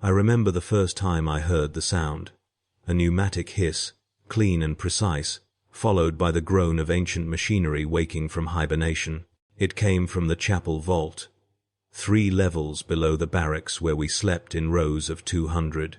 I remember the first time I heard the sound. A pneumatic hiss, clean and precise, followed by the groan of ancient machinery waking from hibernation. It came from the chapel vault, 3 levels below the barracks where we slept in rows of 200.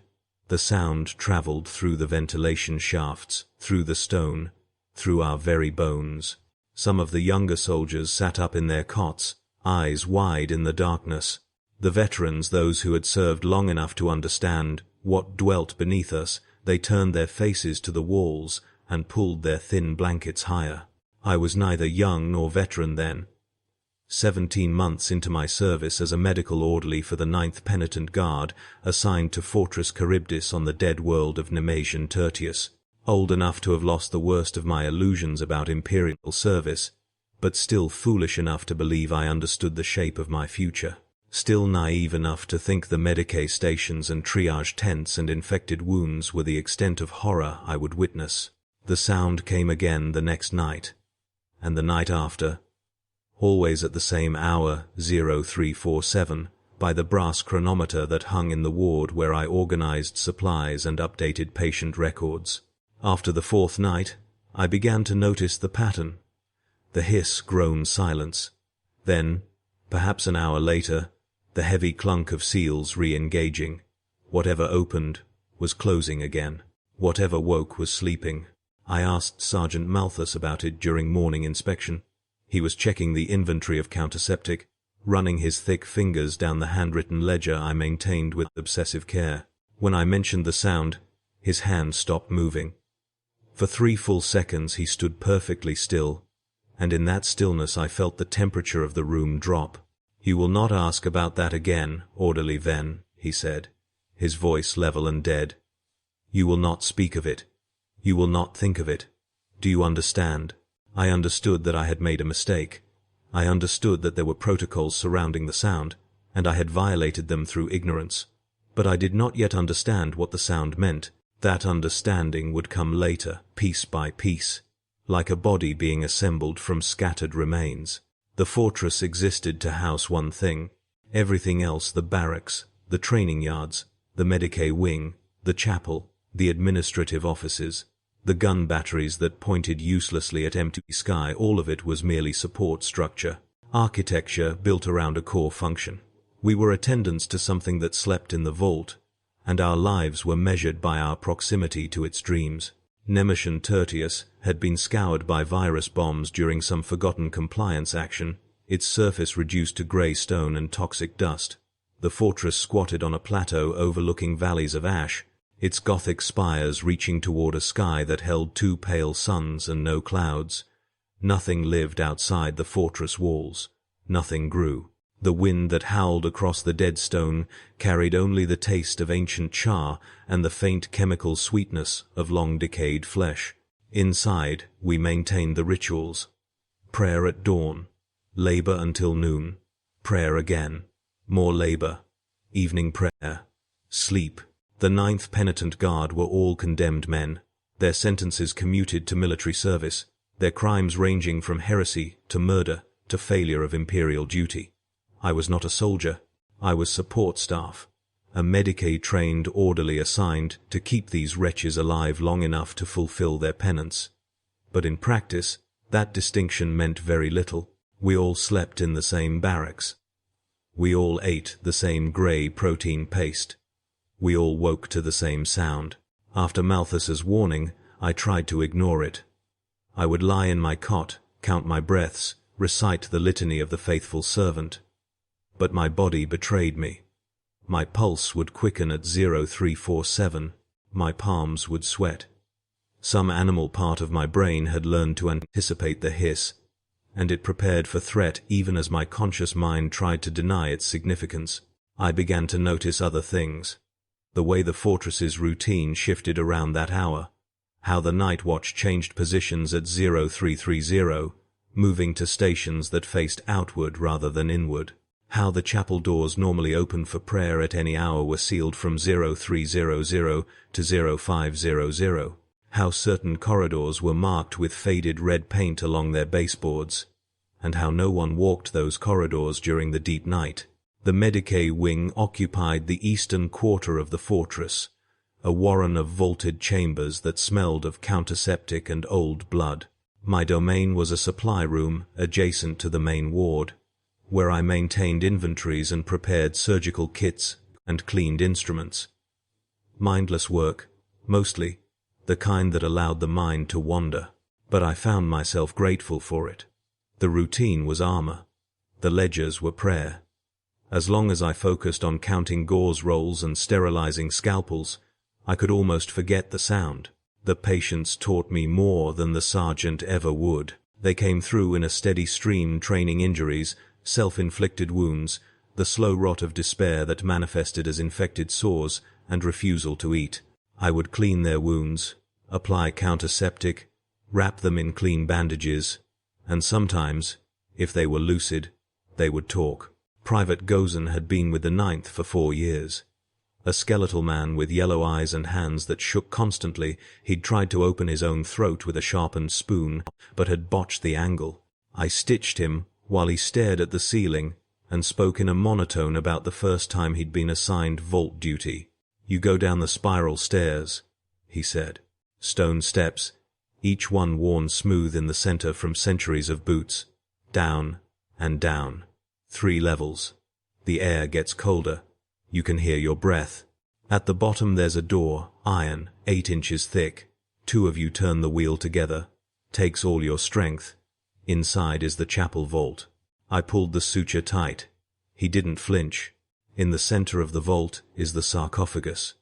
The sound travelled through the ventilation shafts, through the stone, through our very bones. Some of the younger soldiers sat up in their cots, eyes wide in the darkness. The veterans, those who had served long enough to understand what dwelt beneath us, they turned their faces to the walls and pulled their thin blankets higher. I was neither young nor veteran then. 17 months into my service as a medical orderly for the 9th Penitent Guard, assigned to Fortress Charybdis on the dead world of Nemesian Tertius. Old enough to have lost the worst of my illusions about imperial service, but still foolish enough to believe I understood the shape of my future. Still naive enough to think the Medicae stations and triage tents and infected wounds were the extent of horror I would witness. The sound came again the next night, and the night after, always at the same hour, 0347, by the brass chronometer that hung in the ward where I organized supplies and updated patient records. After the 4th night, I began to notice the pattern. The hiss, groan, silence. Then, perhaps an hour later, the heavy clunk of seals re-engaging. Whatever opened was closing again. Whatever woke was sleeping. I asked Sergeant Malthus about it during morning inspection. He was checking the inventory of counterseptic, running his thick fingers down the handwritten ledger I maintained with obsessive care. When I mentioned the sound, his hand stopped moving. For 3 full seconds he stood perfectly still, and in that stillness I felt the temperature of the room drop. "You will not ask about that again, Orderly Venn," he said, his voice level and dead. "You will not speak of it. You will not think of it. Do you understand?" I understood that I had made a mistake. I understood that there were protocols surrounding the sound, and I had violated them through ignorance. But I did not yet understand what the sound meant. That understanding would come later, piece by piece, like a body being assembled from scattered remains. The fortress existed to house one thing. Everything else, the barracks, the training yards, the Medicae wing, the chapel, the administrative offices, the gun batteries that pointed uselessly at empty sky, all of it was merely support structure. Architecture built around a core function. We were attendants to something that slept in the vault, and our lives were measured by our proximity to its dreams. Nemesian Tertius had been scoured by virus bombs during some forgotten compliance action, its surface reduced to grey stone and toxic dust. The fortress squatted on a plateau overlooking valleys of ash, its Gothic spires reaching toward a sky that held 2 pale suns and no clouds. Nothing lived outside the fortress walls. Nothing grew. The wind that howled across the dead stone carried only the taste of ancient char and the faint chemical sweetness of long-decayed flesh. Inside, we maintained the rituals. Prayer at dawn, labor until noon, prayer again, more labor, evening prayer, sleep. The 9th Penitent Guard were all condemned men, their sentences commuted to military service, their crimes ranging from heresy to murder to failure of imperial duty. I was not a soldier. I was support staff, a Medicae-trained orderly assigned to keep these wretches alive long enough to fulfill their penance. But in practice, that distinction meant very little. We all slept in the same barracks. We all ate the same grey protein paste. We all woke to the same sound. After Malthus's warning, I tried to ignore it. I would lie in my cot, count my breaths, recite the litany of the faithful servant. But my body betrayed me. My pulse would quicken at 0347. My palms would sweat. Some animal part of my brain had learned to anticipate the hiss, and it prepared for threat even as my conscious mind tried to deny its significance. I began to notice other things. The way the fortress's routine shifted around that hour, how the night watch changed positions at 0330, moving to stations that faced outward rather than inward, how the chapel doors normally open for prayer at any hour were sealed from 0300 to 0500, how certain corridors were marked with faded red paint along their baseboards, and how no one walked those corridors during the deep night. The Medicae wing occupied the eastern quarter of the fortress, a warren of vaulted chambers that smelled of counterseptic and old blood. My domain was a supply room adjacent to the main ward, where I maintained inventories and prepared surgical kits and cleaned instruments. Mindless work, mostly, the kind that allowed the mind to wander, but I found myself grateful for it. The routine was armor. The ledgers were prayer. As long as I focused on counting gauze rolls and sterilizing scalpels, I could almost forget the sound. The patients taught me more than the sergeant ever would. They came through in a steady stream, training injuries, self-inflicted wounds, the slow rot of despair that manifested as infected sores and refusal to eat. I would clean their wounds, apply counterseptic, wrap them in clean bandages, and sometimes, if they were lucid, they would talk. Private Gozan had been with the 9th for 4 years. A skeletal man with yellow eyes and hands that shook constantly, he'd tried to open his own throat with a sharpened spoon, but had botched the angle. I stitched him while he stared at the ceiling and spoke in a monotone about the first time he'd been assigned vault duty. "You go down the spiral stairs," he said. Stone steps, each one worn smooth in the center from centuries of boots. Down and down. 3 levels. The air gets colder. You can hear your breath. At the bottom there's a door, iron, 8 inches thick. 2 of you turn the wheel together. Takes all your strength. Inside is the chapel vault. I pulled the suture tight. He didn't flinch. In the center of the vault is the sarcophagus.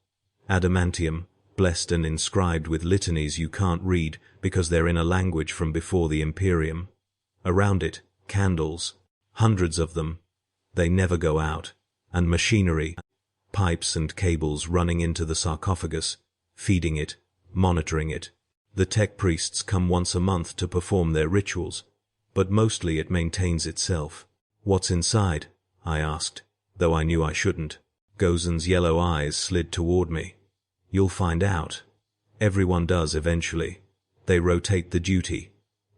Adamantium, blessed and inscribed with litanies you can't read because they're in a language from before the Imperium. Around it, candles. Hundreds of them. They never go out. And machinery, pipes and cables running into the sarcophagus, feeding it, monitoring it. The tech priests come once a month to perform their rituals, but mostly it maintains itself. "What's inside?" I asked, though I knew I shouldn't. Gozan's yellow eyes slid toward me. "You'll find out. Everyone does eventually. They rotate the duty.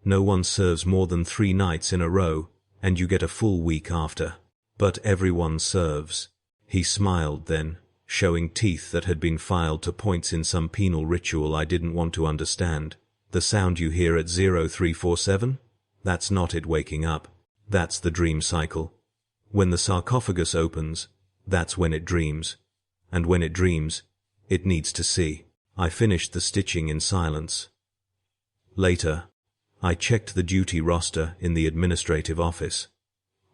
No one serves more than 3 nights in a row, and you get a full week after. But everyone serves." He smiled then, showing teeth that had been filed to points in some penal ritual I didn't want to understand. "The sound you hear at 0347? That's not it waking up. That's the dream cycle. When the sarcophagus opens, that's when it dreams. And when it dreams, it needs to see." I finished the stitching in silence. Later, I checked the duty roster in the administrative office.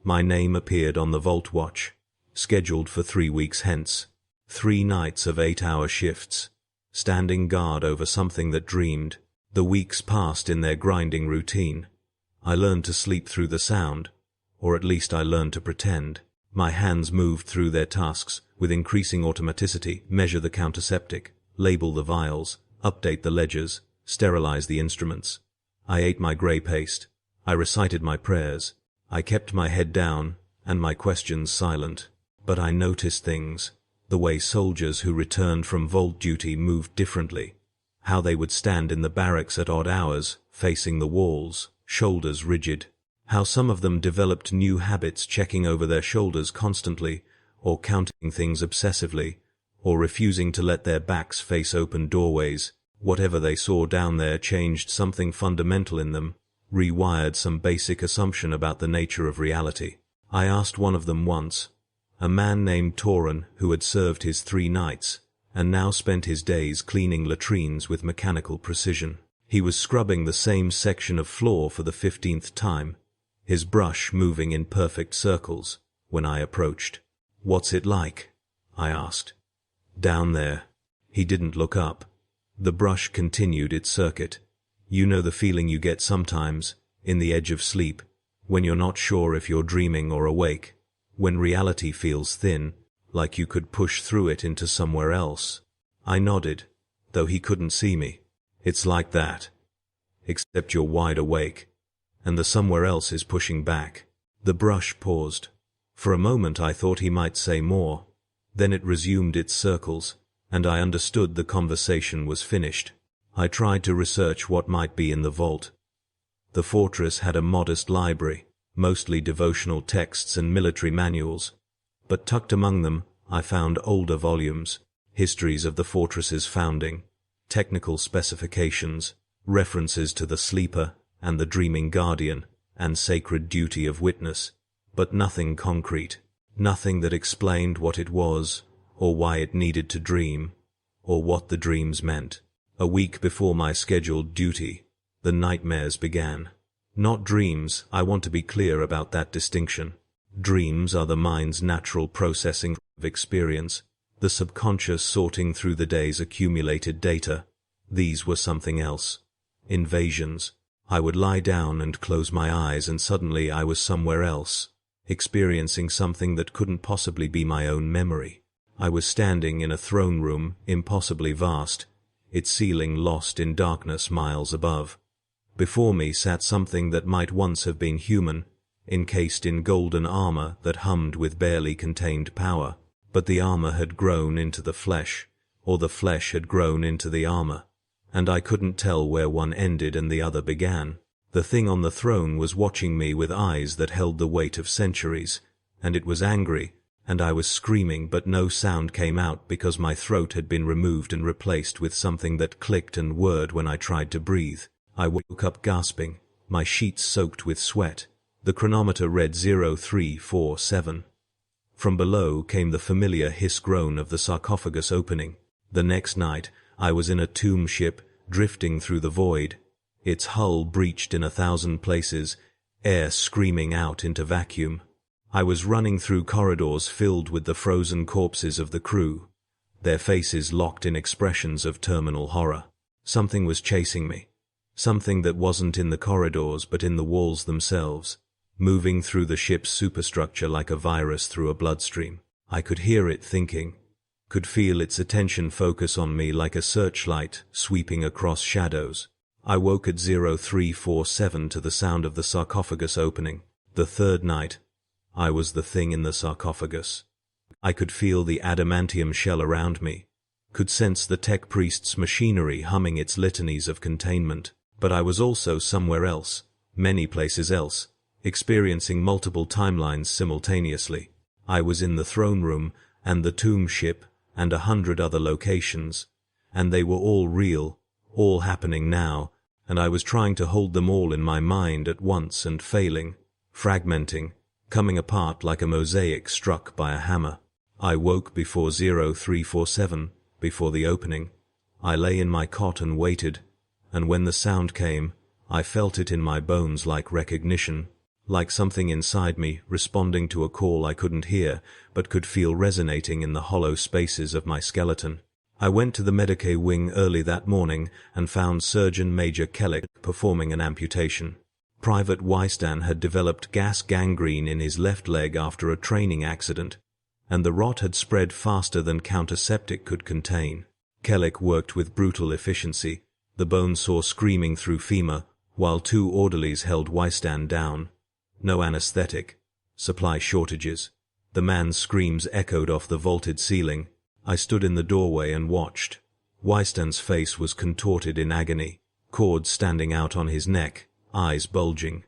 My name appeared on the vault watch, scheduled for 3 weeks hence. 3 nights of 8-hour shifts, standing guard over something that dreamed. The weeks passed in their grinding routine. I learned to sleep through the sound, or at least I learned to pretend. My hands moved through their tasks with increasing automaticity, measure the counterseptic, label the vials, update the ledgers, sterilize the instruments. I ate my grey paste. I recited my prayers. I kept my head down and my questions silent. But I noticed things. The way soldiers who returned from vault duty moved differently. How they would stand in the barracks at odd hours, facing the walls, shoulders rigid. How some of them developed new habits, checking over their shoulders constantly, or counting things obsessively, or refusing to let their backs face open doorways. Whatever they saw down there changed something fundamental in them, rewired some basic assumption about the nature of reality. I asked one of them once, a man named Tauren who had served his 3 nights, and now spent his days cleaning latrines with mechanical precision. He was scrubbing the same section of floor for the 15th time, his brush moving in perfect circles, when I approached. "What's it like?" I asked. "Down there." He didn't look up. The brush continued its circuit. "You know the feeling you get sometimes, in the edge of sleep, when you're not sure if you're dreaming or awake, when reality feels thin, like you could push through it into somewhere else." I nodded, though he couldn't see me. "It's like that. Except you're wide awake, and the somewhere else is pushing back." The brush paused. For a moment I thought he might say more. Then it resumed its circles, and I understood the conversation was finished. I tried to research what might be in the vault. The fortress had a modest library, mostly devotional texts and military manuals. But tucked among them, I found older volumes, histories of the fortress's founding, technical specifications, references to the Sleeper and the Dreaming Guardian, and sacred duty of witness, but nothing concrete, nothing that explained what it was, or why it needed to dream, or what the dreams meant. A week before my scheduled duty, the nightmares began. Not dreams, I want to be clear about that distinction. Dreams are the mind's natural processing of experience, the subconscious sorting through the day's accumulated data. These were something else. Invasions. I would lie down and close my eyes, and suddenly I was somewhere else, experiencing something that couldn't possibly be my own memory. I was standing in a throne room, impossibly vast, its ceiling lost in darkness miles above. Before me sat something that might once have been human, encased in golden armor that hummed with barely contained power. But the armor had grown into the flesh, or the flesh had grown into the armor, and I couldn't tell where one ended and the other began. The thing on the throne was watching me with eyes that held the weight of centuries, and it was angry, and I was screaming, but no sound came out because my throat had been removed and replaced with something that clicked and whirred when I tried to breathe. I woke up gasping, my sheets soaked with sweat. The chronometer read 0347. From below came the familiar hiss-groan of the sarcophagus opening. The next night, I was in a tomb ship, drifting through the void, its hull breached in 1,000 places, air screaming out into vacuum. I was running through corridors filled with the frozen corpses of the crew, their faces locked in expressions of terminal horror. Something was chasing me. Something that wasn't in the corridors but in the walls themselves, moving through the ship's superstructure like a virus through a bloodstream. I could hear it thinking, could feel its attention focus on me like a searchlight sweeping across shadows. I woke at 0347 to the sound of the sarcophagus opening. The third night, I was the thing in the sarcophagus. I could feel the adamantium shell around me, could sense the tech priest's machinery humming its litanies of containment. But I was also somewhere else, many places else, experiencing multiple timelines simultaneously. I was in the throne room and the tomb ship and 100 other locations, and they were all real, all happening now, and I was trying to hold them all in my mind at once and failing, fragmenting, coming apart like a mosaic struck by a hammer. I woke before 0347, before the opening. I lay in my cot and waited, and when the sound came, I felt it in my bones like recognition, like something inside me responding to a call I couldn't hear but could feel resonating in the hollow spaces of my skeleton. I went to the Medicae wing early that morning and found Surgeon Major Kellick performing an amputation. Private Wystan had developed gas gangrene in his left leg after a training accident, and the rot had spread faster than counterseptic could contain. Kellick worked with brutal efficiency, the bone saw screaming through femur, while 2 orderlies held Wystan down. No anesthetic. Supply shortages. The man's screams echoed off the vaulted ceiling. I stood in the doorway and watched. Wystan's face was contorted in agony, cords standing out on his neck, eyes bulging.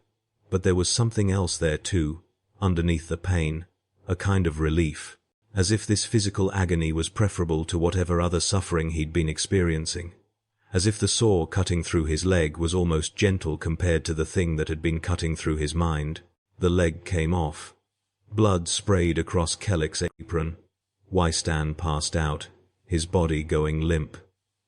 But there was something else there too, underneath the pain, a kind of relief, as if this physical agony was preferable to whatever other suffering he'd been experiencing. As if the saw cutting through his leg was almost gentle compared to the thing that had been cutting through his mind. The leg came off. Blood sprayed across Kellick's apron. Wystan passed out, his body going limp.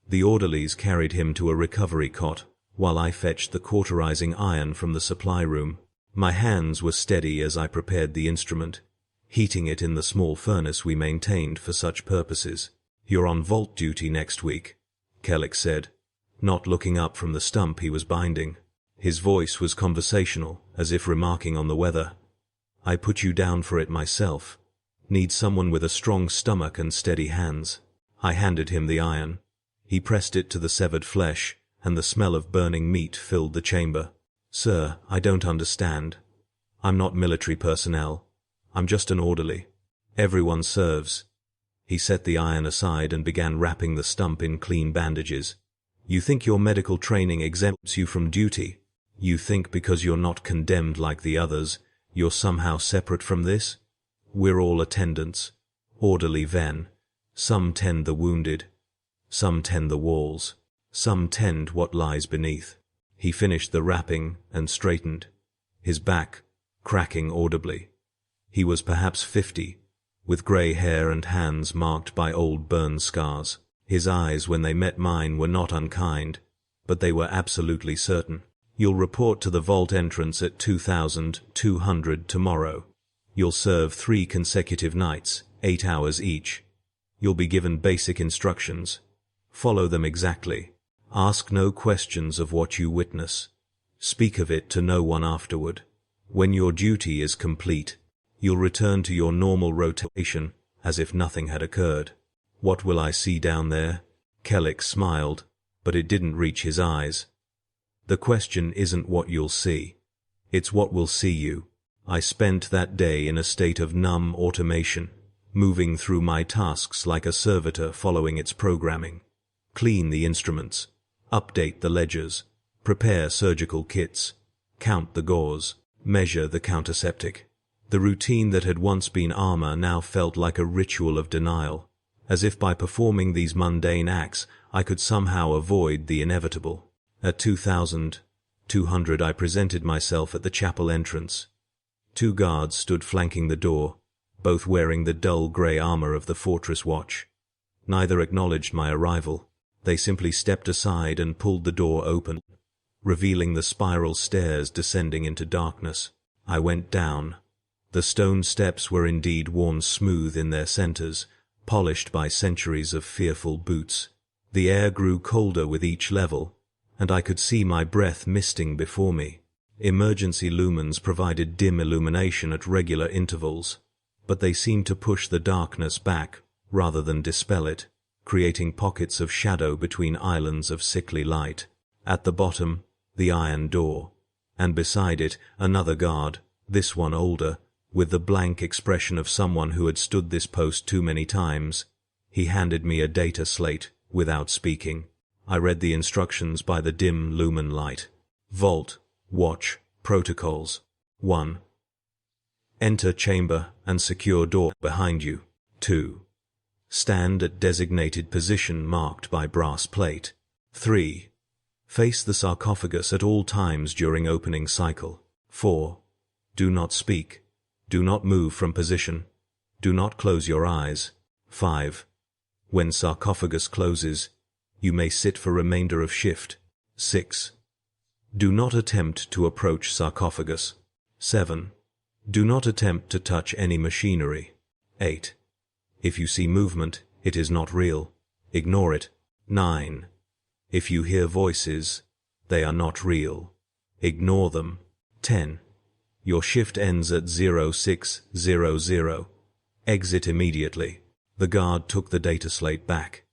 The orderlies carried him to a recovery cot, while I fetched the cauterizing iron from the supply room. My hands were steady as I prepared the instrument, heating it in the small furnace we maintained for such purposes. "You're on vault duty next week," Kellick said, not looking up from the stump he was binding. His voice was conversational, as if remarking on the weather. "I put you down for it myself. Need someone with a strong stomach and steady hands." I handed him the iron. He pressed it to the severed flesh, and the smell of burning meat filled the chamber. "Sir, I don't understand. I'm not military personnel. I'm just an orderly. Everyone serves." He set the iron aside and began wrapping the stump in clean bandages. "You think your medical training exempts you from duty? You think because you're not condemned like the others, you're somehow separate from this? We're all attendants. Orderly Ven. Some tend the wounded. Some tend the walls. Some tend what lies beneath. He finished the wrapping and straightened, his back cracking audibly. He was perhaps 50, with grey hair and hands marked by old burn scars. His eyes, when they met mine, were not unkind, but they were absolutely certain. You'll report to the vault entrance at 2200 tomorrow. You'll serve 3 consecutive nights, 8 hours each. You'll be given basic instructions. Follow them exactly. Ask no questions of what you witness. Speak of it to no one afterward. When your duty is complete, you'll return to your normal rotation as if nothing had occurred. What will I see down there? Kellic smiled, but it didn't reach his eyes. The question isn't what you'll see. It's what will see you. I spent that day in a state of numb automation, moving through my tasks like a servitor following its programming. Clean the instruments. Update the ledgers. Prepare surgical kits. Count the gauze. Measure the counterseptic. The routine that had once been armor now felt like a ritual of denial, as if by performing these mundane acts I could somehow avoid the inevitable. At 2200 I presented myself at the chapel entrance. 2 guards stood flanking the door, both wearing the dull grey armor of the fortress watch. Neither acknowledged my arrival. They simply stepped aside and pulled the door open, revealing the spiral stairs descending into darkness. I went down. The stone steps were indeed worn smooth in their centers, polished by centuries of fearful boots. The air grew colder with each level, and I could see my breath misting before me. Emergency lumens provided dim illumination at regular intervals, but they seemed to push the darkness back rather than dispel it, creating pockets of shadow between islands of sickly light. At the bottom, the iron door, and beside it another guard, this one older, with the blank expression of someone who had stood this post too many times. He handed me a data slate without speaking. I read the instructions by the dim lumen light. Vault, watch, protocols. 1. Enter chamber and secure door behind you. 2. Stand at designated position marked by brass plate. 3. Face the sarcophagus at all times during opening cycle. 4. Do not speak. Do not move from position. Do not close your eyes. 5. When sarcophagus closes, you may sit for remainder of shift. 6. Do not attempt to approach sarcophagus. 7. Do not attempt to touch any machinery. 8. If you see movement, it is not real. Ignore it. 9. If you hear voices, they are not real. Ignore them. 10. Your shift ends at 0600. Exit immediately. The guard took the data slate back.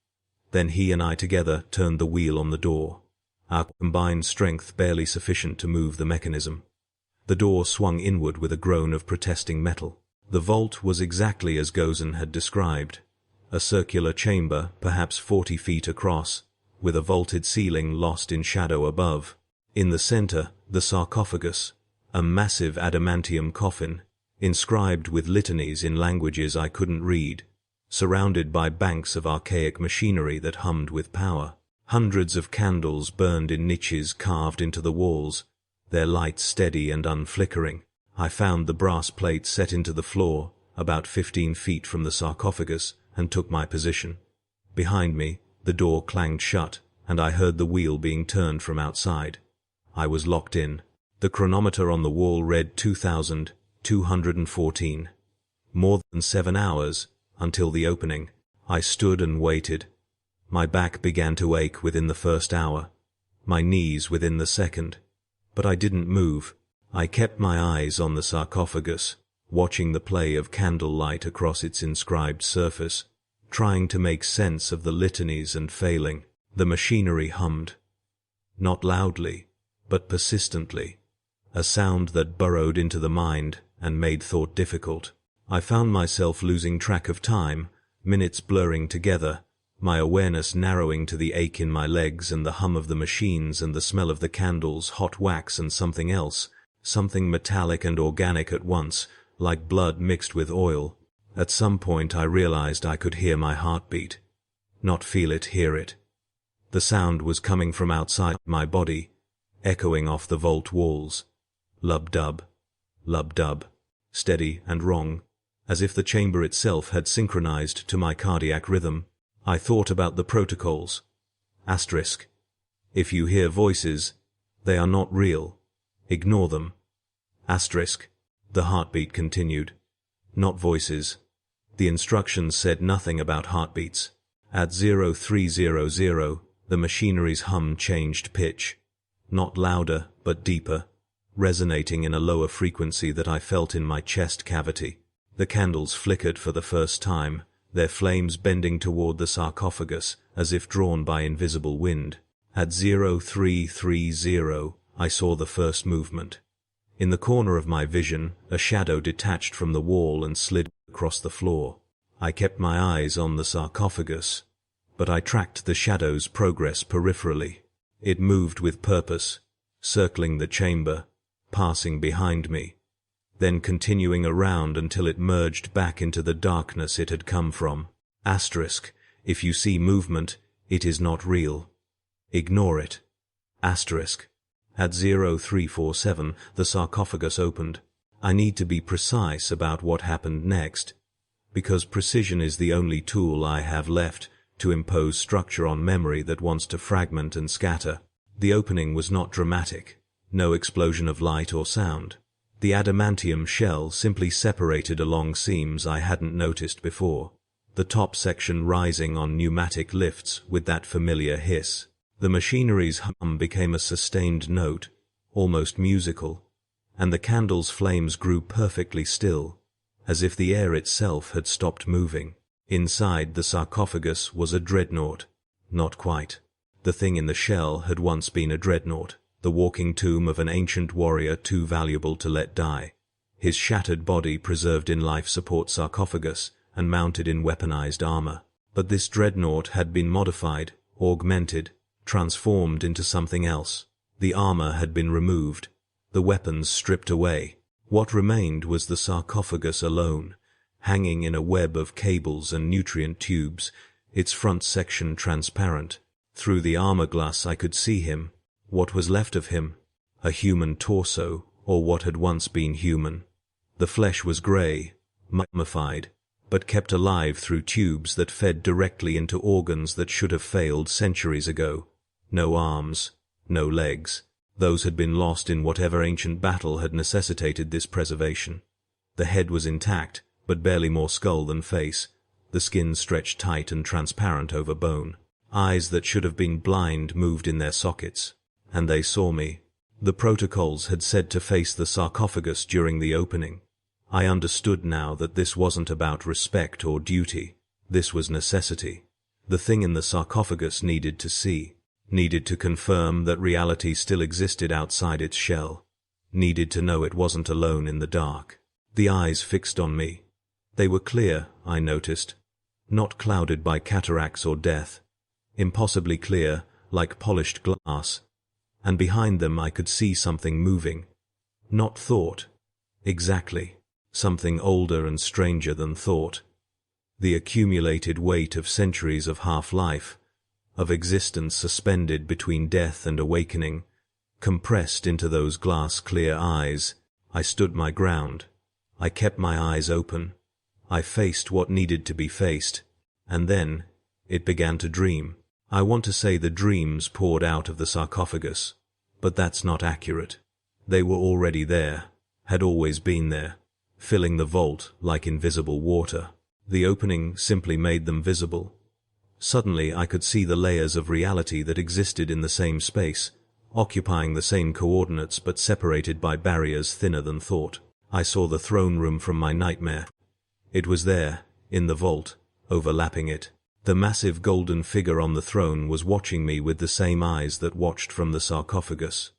Then he and I together turned the wheel on the door, our combined strength barely sufficient to move the mechanism. The door swung inward with a groan of protesting metal. The vault was exactly as Gozen had described, a circular chamber, perhaps 40 feet across, with a vaulted ceiling lost in shadow above. In the center, the sarcophagus, a massive adamantium coffin, inscribed with litanies in languages I couldn't read, surrounded by banks of archaic machinery that hummed with power. Hundreds of candles burned in niches carved into the walls, their light steady and unflickering. I found the brass plate set into the floor, about 15 feet from the sarcophagus, and took my position. Behind me, the door clanged shut, and I heard the wheel being turned from outside. I was locked in. The chronometer on the wall read 2214. More than 7 hours, until the opening. I stood and waited. My back began to ache within the first hour, my knees within the second. But I didn't move. I kept my eyes on the sarcophagus, watching the play of candlelight across its inscribed surface, trying to make sense of the litanies and failing. The machinery hummed. Not loudly, but persistently, a sound that burrowed into the mind and made thought difficult. I found myself losing track of time, minutes blurring together, my awareness narrowing to the ache in my legs and the hum of the machines and the smell of the candles, hot wax and something else, something metallic and organic at once, like blood mixed with oil. At some point I realized I could hear my heartbeat. Not feel it, hear it. The sound was coming from outside my body, echoing off the vault walls. Lub-dub, lub-dub, steady and wrong, as if the chamber itself had synchronized to my cardiac rhythm. I thought about the protocols. Asterisk. If you hear voices, they are not real. Ignore them. Asterisk. The heartbeat continued. Not voices. The instructions said nothing about heartbeats. At 0300, the machinery's hum changed pitch. Not louder, but deeper, resonating in a lower frequency that I felt in my chest cavity. The candles flickered for the first time, their flames bending toward the sarcophagus, as if drawn by invisible wind. At 0330, I saw the first movement. In the corner of my vision, a shadow detached from the wall and slid across the floor. I kept my eyes on the sarcophagus, but I tracked the shadow's progress peripherally. It moved with purpose, circling the chamber, passing behind me, then continuing around until it merged back into the darkness it had come from. Asterisk. If you see movement, it is not real. Ignore it. Asterisk. At 0347, the sarcophagus opened. I need to be precise about what happened next, because precision is the only tool I have left to impose structure on memory that wants to fragment and scatter. The opening was not dramatic. No explosion of light or sound. The adamantium shell simply separated along seams I hadn't noticed before, the top section rising on pneumatic lifts with that familiar hiss. The machinery's hum became a sustained note, almost musical, and the candle's flames grew perfectly still, as if the air itself had stopped moving. Inside the sarcophagus was a dreadnought. Not quite. The thing in the shell had once been a dreadnought, the walking tomb of an ancient warrior too valuable to let die. His shattered body preserved in life support sarcophagus and mounted in weaponized armor. But this dreadnought had been modified, augmented, transformed into something else. The armor had been removed, the weapons stripped away. What remained was the sarcophagus alone, hanging in a web of cables and nutrient tubes, its front section transparent. Through the armor glass I could see him, what was left of him, a human torso, or what had once been human. The flesh was grey, mummified, but kept alive through tubes that fed directly into organs that should have failed centuries ago. No arms, no legs. Those had been lost in whatever ancient battle had necessitated this preservation. The head was intact, but barely more skull than face, the skin stretched tight and transparent over bone. Eyes that should have been blind moved in their sockets, and they saw me. The protocols had said to face the sarcophagus during the opening. I understood now that this wasn't about respect or duty. This was necessity. The thing in the sarcophagus needed to see, needed to confirm that reality still existed outside its shell, needed to know it wasn't alone in the dark. The eyes fixed on me. They were clear, I noticed, not clouded by cataracts or death, impossibly clear, like polished glass, and behind them I could see something moving. Not thought. Exactly. Something older and stranger than thought. The accumulated weight of centuries of half-life, of existence suspended between death and awakening, compressed into those glass-clear eyes. I stood my ground. I kept my eyes open. I faced what needed to be faced, and then it began to dream. I want to say the dreams poured out of the sarcophagus, but that's not accurate. They were already there, had always been there, filling the vault like invisible water. The opening simply made them visible. Suddenly I could see the layers of reality that existed in the same space, occupying the same coordinates but separated by barriers thinner than thought. I saw the throne room from my nightmare. It was there, in the vault, overlapping it. The massive golden figure on the throne was watching me with the same eyes that watched from the sarcophagus.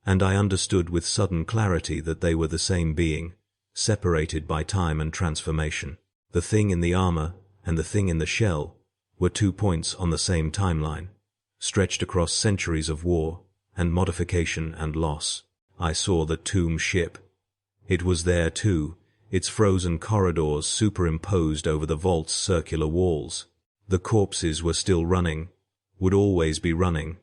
And I understood with sudden clarity that they were the same being, separated by time and transformation. The thing in the armor and the thing in the shell were 2 points on the same timeline, stretched across centuries of war and modification and loss. I saw the tomb ship. It was there too, its frozen corridors superimposed over the vault's circular walls. The corpses were still running, would always be running,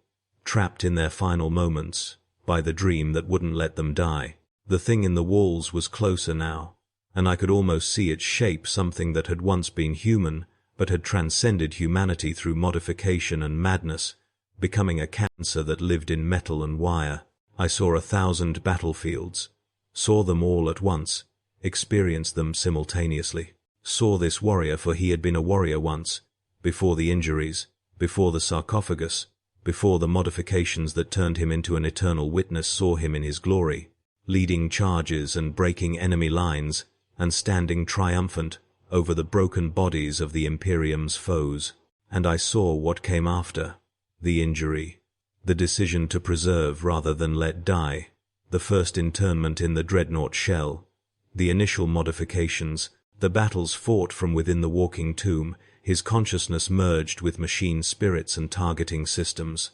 trapped in their final moments by the dream that wouldn't let them die. The thing in the walls was closer now, and I could almost see its shape, something that had once been human, but had transcended humanity through modification and madness, becoming a cancer that lived in metal and wire. I saw 1,000 battlefields, saw them all at once, experienced them simultaneously. Saw this warrior, for he had been a warrior once, before the injuries, before the sarcophagus, before the modifications that turned him into an eternal witness. Saw him in his glory, leading charges and breaking enemy lines, and standing triumphant over the broken bodies of the Imperium's foes. And I saw what came after: the injury, the decision to preserve rather than let die, the first internment in the Dreadnought shell, the initial modifications, the battles fought from within the walking tomb, his consciousness merged with machine spirits and targeting systems.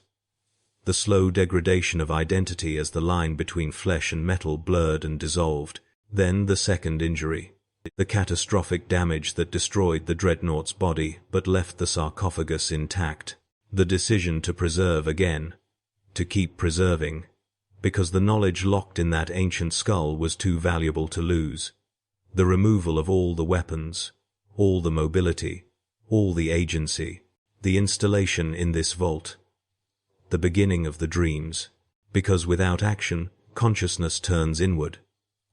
The slow degradation of identity as the line between flesh and metal blurred and dissolved. Then the second injury, the catastrophic damage that destroyed the Dreadnought's body but left the sarcophagus intact. The decision to preserve again, to keep preserving, because the knowledge locked in that ancient skull was too valuable to lose. The removal of all the weapons, all the mobility, all the agency, the installation in this vault. The beginning of the dreams, because without action, consciousness turns inward.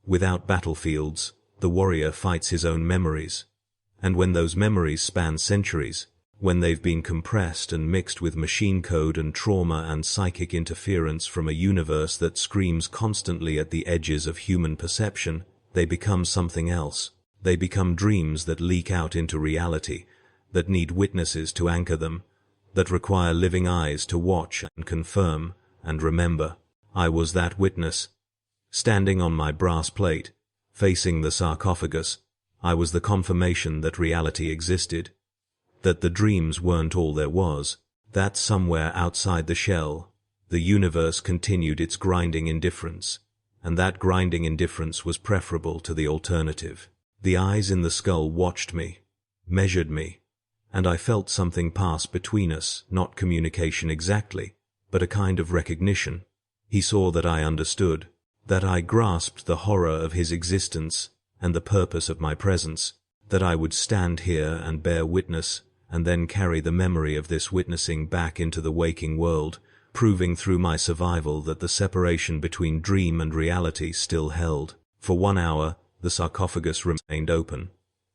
Without battlefields, the warrior fights his own memories. And when those memories span centuries, when they've been compressed and mixed with machine code and trauma and psychic interference from a universe that screams constantly at the edges of human perception, they become something else. They become dreams that leak out into reality, that need witnesses to anchor them, that require living eyes to watch and confirm and remember. I was that witness. Standing on my brass plate, facing the sarcophagus, I was the confirmation that reality existed, that the dreams weren't all there was, that somewhere outside the shell, the universe continued its grinding indifference, and that grinding indifference was preferable to the alternative. The eyes in the skull watched me, measured me, and I felt something pass between us, not communication exactly, but a kind of recognition. He saw that I understood, that I grasped the horror of his existence and the purpose of my presence, that I would stand here and bear witness and then carry the memory of this witnessing back into the waking world, proving through my survival that the separation between dream and reality still held. For 1 hour, the sarcophagus remained open.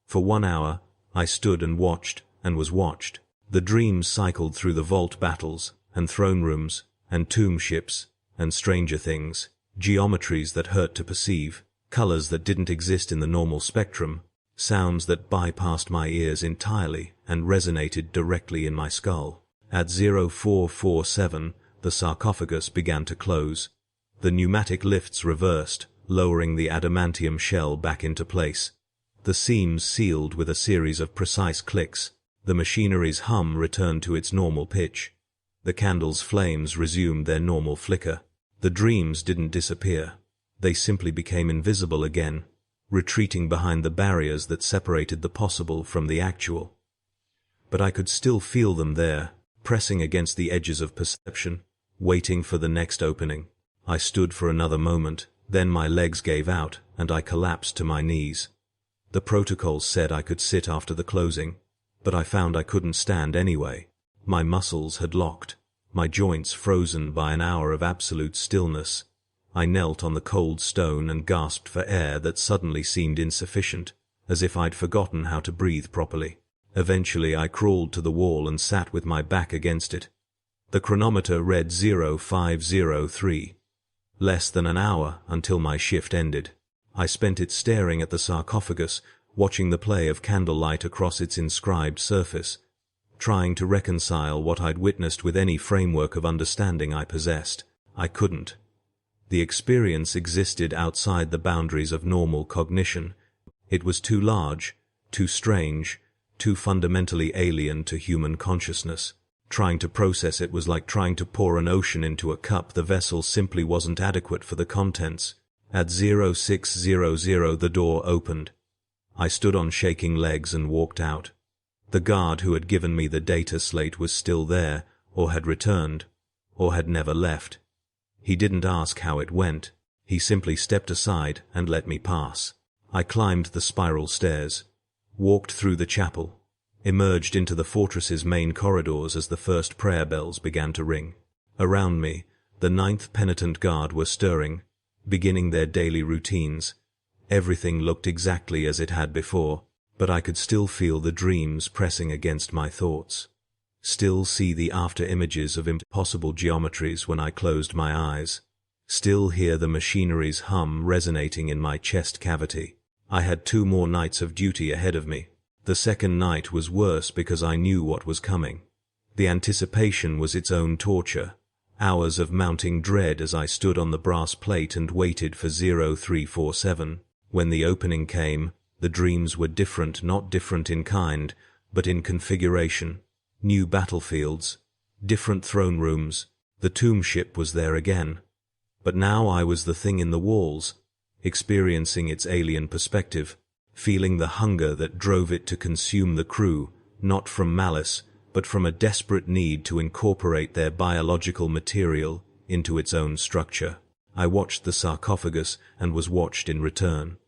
For 1 hour, I stood and watched, and was watched. The dreams cycled through the vault battles, and throne rooms, and tomb ships, and stranger things, geometries that hurt to perceive, colors that didn't exist in the normal spectrum, sounds that bypassed my ears entirely and resonated directly in my skull. At 0447, the sarcophagus began to close. The pneumatic lifts reversed, lowering the adamantium shell back into place. The seams sealed with a series of precise clicks. The machinery's hum returned to its normal pitch. The candle's flames resumed their normal flicker. The dreams didn't disappear. They simply became invisible again, retreating behind the barriers that separated the possible from the actual. But I could still feel them there, pressing against the edges of perception, waiting for the next opening. I stood for another moment, then my legs gave out, and I collapsed to my knees. The protocols said I could sit after the closing, but I found I couldn't stand anyway. My muscles had locked, my joints frozen by an hour of absolute stillness. I knelt on the cold stone and gasped for air that suddenly seemed insufficient, as if I'd forgotten how to breathe properly. Eventually I crawled to the wall and sat with my back against it. The chronometer read 0503. Less than an hour until my shift ended. I spent it staring at the sarcophagus, watching the play of candlelight across its inscribed surface, trying to reconcile what I'd witnessed with any framework of understanding I possessed. I couldn't. The experience existed outside the boundaries of normal cognition. It was too large, too strange, too fundamentally alien to human consciousness. Trying to process it was like trying to pour an ocean into a cup. The vessel simply wasn't adequate for the contents, At 0600 the door opened. I stood on shaking legs and walked out. The guard who had given me the data slate was still there, or had returned, or had never left. He didn't ask how it went. He simply stepped aside and let me pass. I climbed the spiral stairs, walked through the chapel, emerged into the fortress's main corridors as the first prayer bells began to ring. Around me, the 9th Penitent Guard were stirring, beginning their daily routines. Everything looked exactly as it had before, but I could still feel the dreams pressing against my thoughts. Still see the after-images of impossible geometries when I closed my eyes. Still hear the machinery's hum resonating in my chest cavity. I had 2 more nights of duty ahead of me. The second night was worse because I knew what was coming. The anticipation was its own torture. Hours of mounting dread as I stood on the brass plate and waited for 0347. When the opening came, the dreams were different, not different in kind, but in configuration. New battlefields, different throne rooms. The tomb ship was there again. But now I was the thing in the walls, experiencing its alien perspective, feeling the hunger that drove it to consume the crew, not from malice, but from a desperate need to incorporate their biological material into its own structure. I watched the sarcophagus and was watched in return.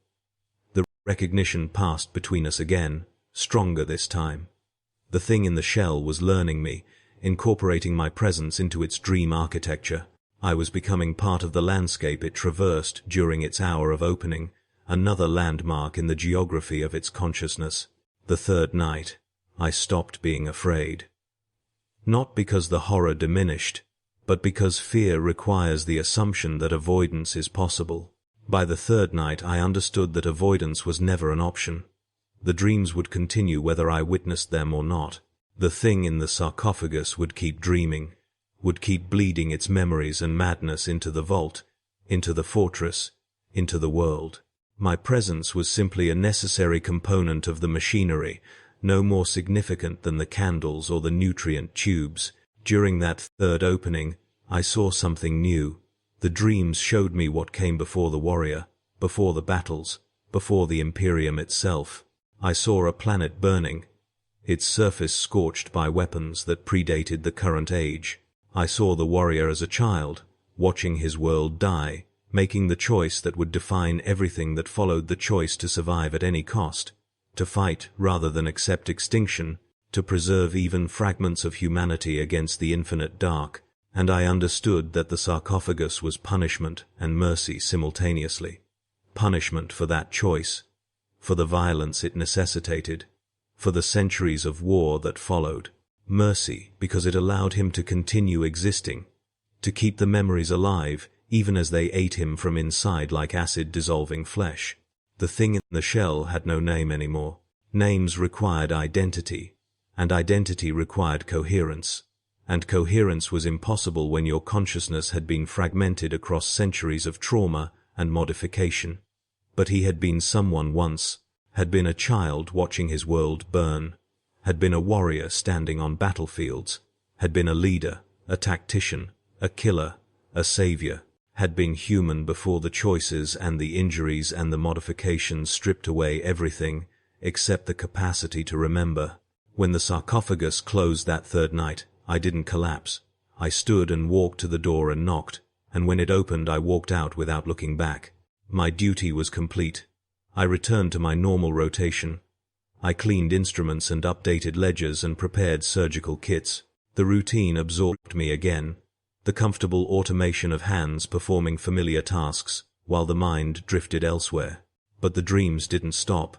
The recognition passed between us again, stronger this time. The thing in the shell was learning me, incorporating my presence into its dream architecture. I was becoming part of the landscape it traversed during its hour of opening, another landmark in the geography of its consciousness. The third night, I stopped being afraid. Not because the horror diminished, but because fear requires the assumption that avoidance is possible. By the third night I understood that avoidance was never an option. The dreams would continue whether I witnessed them or not. The thing in the sarcophagus would keep dreaming, would keep bleeding its memories and madness into the vault, into the fortress, into the world. My presence was simply a necessary component of the machinery, no more significant than the candles or the nutrient tubes. During that third opening, I saw something new. The dreams showed me what came before the warrior, before the battles, before the Imperium itself. I saw a planet burning, its surface scorched by weapons that predated the current age. I saw the warrior as a child, watching his world die, making the choice that would define everything that followed, the choice to survive at any cost, to fight rather than accept extinction, to preserve even fragments of humanity against the infinite dark. And I understood that the sarcophagus was punishment and mercy simultaneously. Punishment for that choice, for the violence it necessitated, for the centuries of war that followed. Mercy because it allowed him to continue existing, to keep the memories alive even as they ate him from inside like acid-dissolving flesh. The thing in the shell had no name anymore. Names required identity, and identity required coherence. And coherence was impossible when your consciousness had been fragmented across centuries of trauma and modification. But he had been someone once, had been a child watching his world burn, had been a warrior standing on battlefields, had been a leader, a tactician, a killer, a savior, had been human before the choices and the injuries and the modifications stripped away everything except the capacity to remember. When the sarcophagus closed that third night, I didn't collapse. I stood and walked to the door and knocked, and when it opened I walked out without looking back. My duty was complete. I returned to my normal rotation. I cleaned instruments and updated ledgers and prepared surgical kits. The routine absorbed me again, the comfortable automation of hands performing familiar tasks, while the mind drifted elsewhere. But the dreams didn't stop.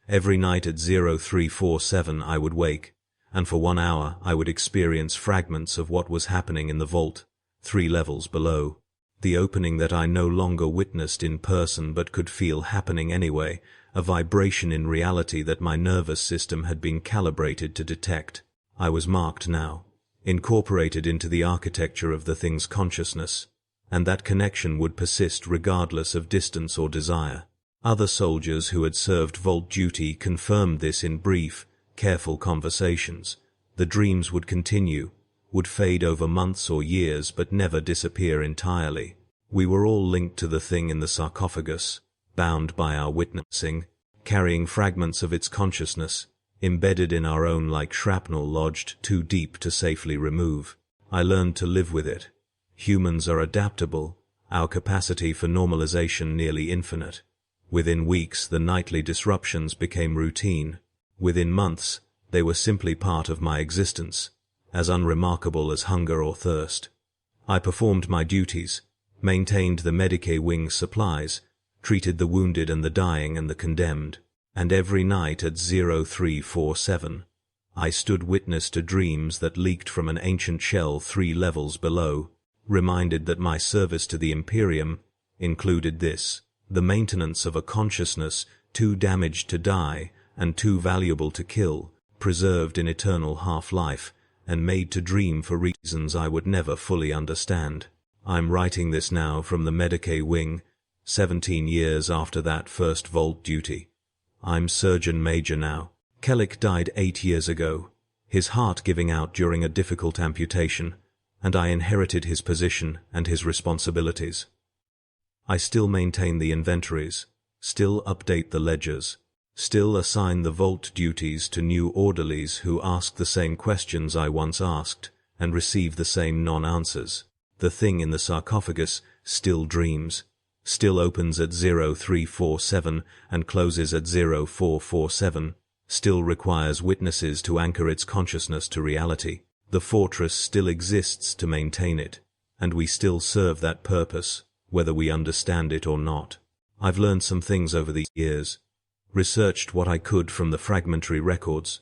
Every night at 0347 I would wake, and for 1 hour I would experience fragments of what was happening in the vault, 3 levels below. The opening that I no longer witnessed in person but could feel happening anyway, a vibration in reality that my nervous system had been calibrated to detect. I was marked now, incorporated into the architecture of the thing's consciousness, and that connection would persist regardless of distance or desire. Other soldiers who had served vault duty confirmed this in brief, careful conversations. The dreams would continue, would fade over months or years but never disappear entirely. We were all linked to the thing in the sarcophagus, bound by our witnessing, carrying fragments of its consciousness, embedded in our own like shrapnel lodged too deep to safely remove. I learned to live with it. Humans are adaptable, our capacity for normalization nearly infinite. Within weeks, the nightly disruptions became routine. Within months, they were simply part of my existence, as unremarkable as hunger or thirst. I performed my duties, maintained the Medicae wing's supplies, treated the wounded and the dying and the condemned, and every night at 0347, I stood witness to dreams that leaked from an ancient shell 3 levels below, reminded that my service to the Imperium included this: the maintenance of a consciousness too damaged to die and too valuable to kill, preserved in eternal half-life, and made to dream for reasons I would never fully understand. I'm writing this now from the Medicae wing, 17 years after that first vault duty. I'm Surgeon Major now. Kellic died 8 years ago, his heart giving out during a difficult amputation, and I inherited his position and his responsibilities. I still maintain the inventories, still update the ledgers, still assign the vault duties to new orderlies who ask the same questions I once asked and receive the same non-answers. The thing in the sarcophagus still dreams, still opens at 0347 and closes at 0447, still requires witnesses to anchor its consciousness to reality. The fortress still exists to maintain it, and we still serve that purpose, whether we understand it or not. I've learned some things over the years, researched what I could from the fragmentary records.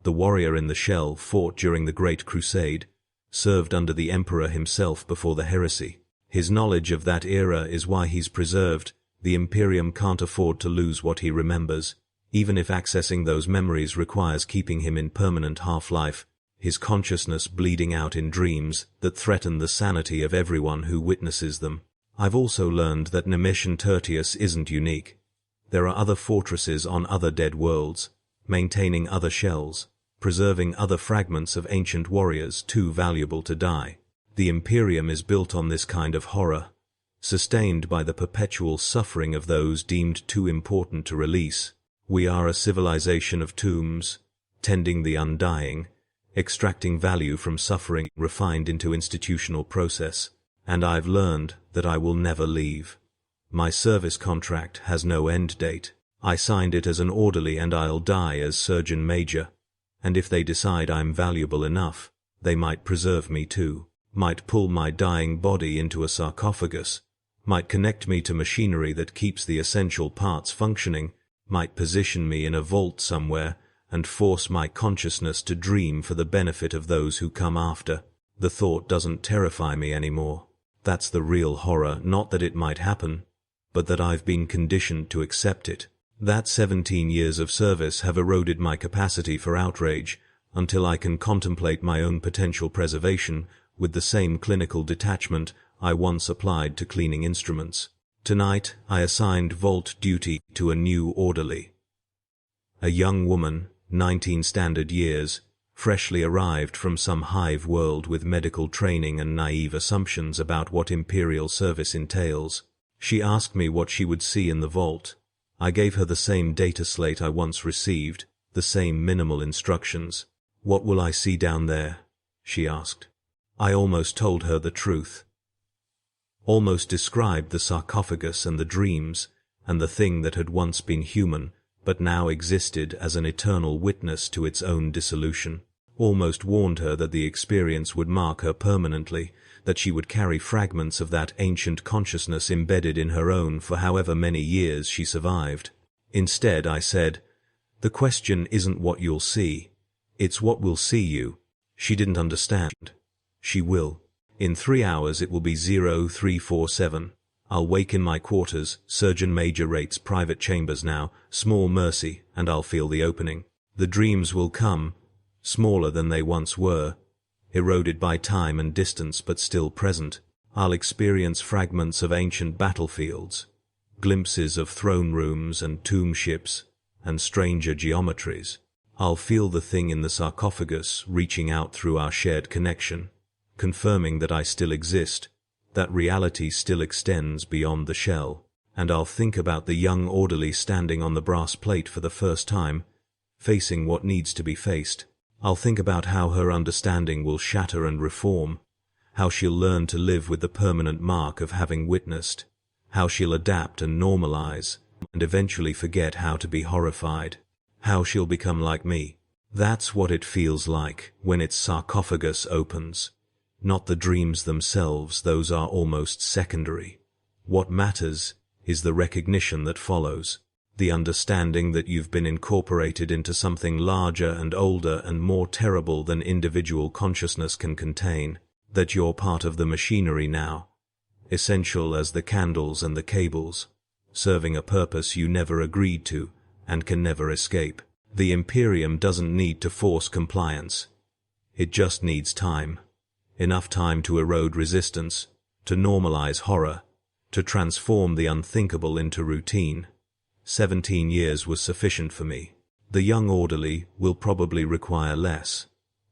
The warrior in the shell fought during the Great Crusade, served under the Emperor himself before the heresy. His knowledge of that era is why he's preserved. The Imperium can't afford to lose what he remembers, even if accessing those memories requires keeping him in permanent half-life, his consciousness bleeding out in dreams that threaten the sanity of everyone who witnesses them. I've also learned that Nemesian Tertius isn't unique. There are other fortresses on other dead worlds, maintaining other shells, preserving other fragments of ancient warriors too valuable to die. The Imperium is built on this kind of horror, sustained by the perpetual suffering of those deemed too important to release. We are a civilization of tombs, tending the undying, extracting value from suffering refined into institutional process, and I've learned that I will never leave. My service contract has no end date. I signed it as an orderly and I'll die as Surgeon Major, and if they decide I'm valuable enough, they might preserve me too, might pull my dying body into a sarcophagus, might connect me to machinery that keeps the essential parts functioning, might position me in a vault somewhere and force my consciousness to dream for the benefit of those who come after. The thought doesn't terrify me anymore. That's the real horror, not that it might happen, but that I've been conditioned to accept it. That 17 years of service have eroded my capacity for outrage until I can contemplate my own potential preservation with the same clinical detachment I once applied to cleaning instruments. Tonight, I assigned vault duty to a new orderly. A young woman, 19 standard years, freshly arrived from some hive world with medical training and naive assumptions about what Imperial service entails. She asked me what she would see in the vault. I gave her the same data slate I once received, the same minimal instructions. "What will I see down there?" she asked. I almost told her the truth. Almost described the sarcophagus and the dreams, and the thing that had once been human, but now existed as an eternal witness to its own dissolution. Almost warned her that the experience would mark her permanently, that she would carry fragments of that ancient consciousness embedded in her own for however many years she survived. Instead, I said, "The question isn't what you'll see, it's what will see you." She didn't understand. She will. In 3 hours it will be 0347. I'll wake in my quarters, Surgeon Major rates private chambers now, small mercy, and I'll feel the opening. The dreams will come, smaller than they once were, eroded by time and distance but still present. I'll experience fragments of ancient battlefields, glimpses of throne rooms and tomb ships, and stranger geometries. I'll feel the thing in the sarcophagus reaching out through our shared connection, confirming that I still exist, that reality still extends beyond the shell. And I'll think about the young orderly standing on the brass plate for the first time, facing what needs to be faced. I'll think about how her understanding will shatter and reform, how she'll learn to live with the permanent mark of having witnessed, how she'll adapt and normalize, and eventually forget how to be horrified, how she'll become like me. That's what it feels like when its sarcophagus opens. Not the dreams themselves, those are almost secondary. What matters is the recognition that follows, the understanding that you've been incorporated into something larger and older and more terrible than individual consciousness can contain, that you're part of the machinery now, essential as the candles and the cables, serving a purpose you never agreed to and can never escape. The Imperium doesn't need to force compliance. It just needs time. Enough time to erode resistance, to normalize horror, to transform the unthinkable into routine. 17 years was sufficient for me. The young orderly will probably require less.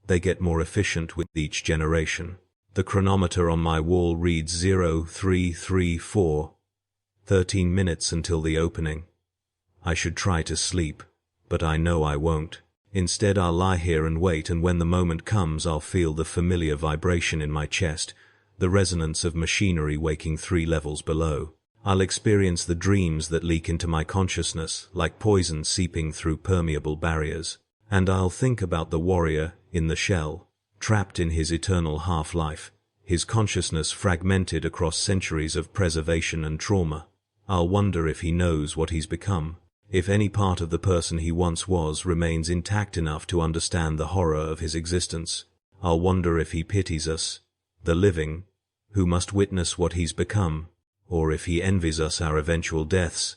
They get more efficient with each generation. The chronometer on my wall reads 0334. 13 minutes until the opening. I should try to sleep, but I know I won't. Instead, I'll lie here and wait, and when the moment comes, I'll feel the familiar vibration in my chest, the resonance of machinery waking 3 levels below. I'll experience the dreams that leak into my consciousness like poison seeping through permeable barriers. And I'll think about the warrior in the shell, trapped in his eternal half-life, his consciousness fragmented across centuries of preservation and trauma. I'll wonder if he knows what he's become, if any part of the person he once was remains intact enough to understand the horror of his existence. I'll wonder if he pities us, the living, who must witness what he's become, or if he envies us our eventual deaths,